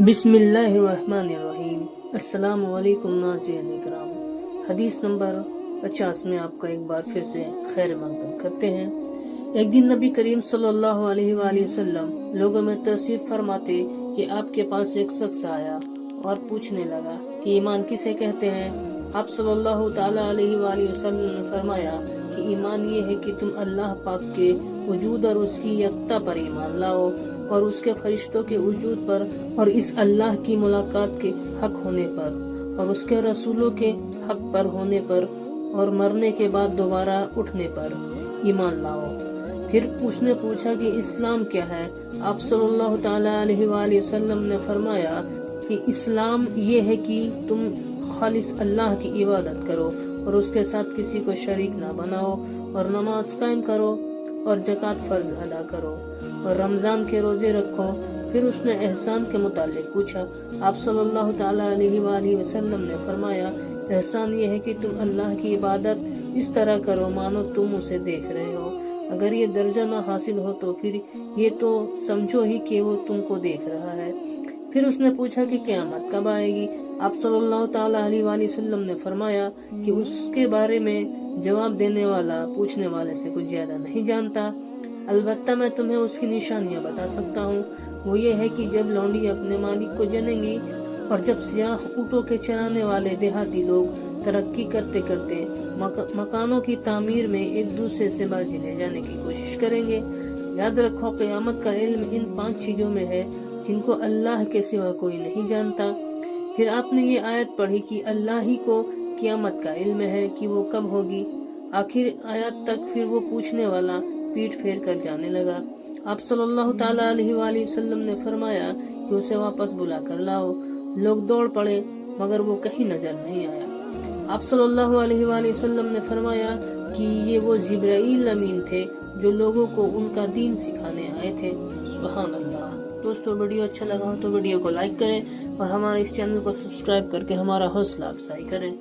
بسم اللہ الرحمن الرحیم۔ السلام علیکم ناظرین اکرام۔ حدیث نمبر 50 میں آپ کا ایک بار پھر سے خیر مقدم کرتے ہیں۔ ایک دن نبی کریم صلی اللہ علیہ وآلہ وسلم لوگوں میں تشریف فرماتے کہ آپ کے پاس ایک شخص آیا اور پوچھنے لگا کہ ایمان کسے کہتے ہیں؟ آپ صلی اللہ تعالیٰ علیہ وآلہ وسلم نے فرمایا کہ ایمان یہ ہے کہ تم اللہ پاک کے وجود اور اس کی یکتا پر ایمان لاؤ، اور اس کے فرشتوں کے وجود پر، اور اس اللہ کی ملاقات کے حق ہونے پر، اور اس کے رسولوں کے حق پر ہونے پر، اور مرنے کے بعد دوبارہ اٹھنے پر ایمان لاؤ۔ پھر اس نے پوچھا کہ اسلام کیا ہے؟ آپ صلی اللہ تعالیٰ علیہ وآلہ وسلم نے فرمایا کہ اسلام یہ ہے کہ تم خالص اللہ کی عبادت کرو اور اس کے ساتھ کسی کو شریک نہ بناؤ، اور نماز قائم کرو، اور زکوٰۃ فرض ادا کرو، اور رمضان کے روزے رکھو۔ پھر اس نے احسان کے متعلق پوچھا۔ آپ صلی اللہ تعالیٰ علیہ وآلہ وسلم نے فرمایا احسان یہ ہے کہ تم اللہ کی عبادت اس طرح کرو مانو تم اسے دیکھ رہے ہو۔ اگر یہ درجہ نہ حاصل ہو تو پھر یہ تو سمجھو ہی کہ وہ تم کو دیکھ رہا ہے۔ پھر اس نے پوچھا کہ قیامت کب آئے گی؟ آپ صلی اللہ تعالیٰ علیہ وآلہ وسلم نے فرمایا کہ اس کے بارے میں جواب دینے والا پوچھنے والے سے کچھ زیادہ نہیں جانتا، البتہ میں تمہیں اس کی نشانیاں بتا سکتا ہوں۔ وہ یہ ہے کہ جب لونڈی اپنے مالک کو جنیں گی، اور جب سیاہ اونٹوں کے چرانے والے دیہاتی لوگ ترقی کرتے کرتے مکانوں کی تعمیر میں ایک دوسرے سے بازی لے جانے کی کوشش کریں گے۔ یاد رکھو قیامت کا علم ان 5 چیزوں میں ہے جن کو اللہ کے سوا کوئی نہیں جانتا۔ پھر آپ نے یہ آیت پڑھی کہ اللہ ہی کو قیامت کا علم ہے کہ وہ کب ہوگی۔ آخر آیات تک پھر وہ پوچھنے والا پیٹھ پھیر کر جانے لگا۔ آپ صلی اللہ تعالیٰ علیہ وآلہ وسلم نے فرمایا کہ اسے واپس بلا کر لاؤ۔ لوگ دوڑ پڑے مگر وہ کہیں نظر نہیں آیا۔ آپ صلی اللہ علیہ وآلہ وسلم نے فرمایا کہ یہ وہ جبرائیل امین تھے جو لوگوں کو ان کا دین سکھانے آئے تھے۔ سبحان اللہ۔ دوستو ویڈیو اچھا لگا ہو تو ویڈیو کو لائک کریں اور ہمارے اس چینل کو سبسکرائب کر کے ہمارا حوصلہ افزائی کریں۔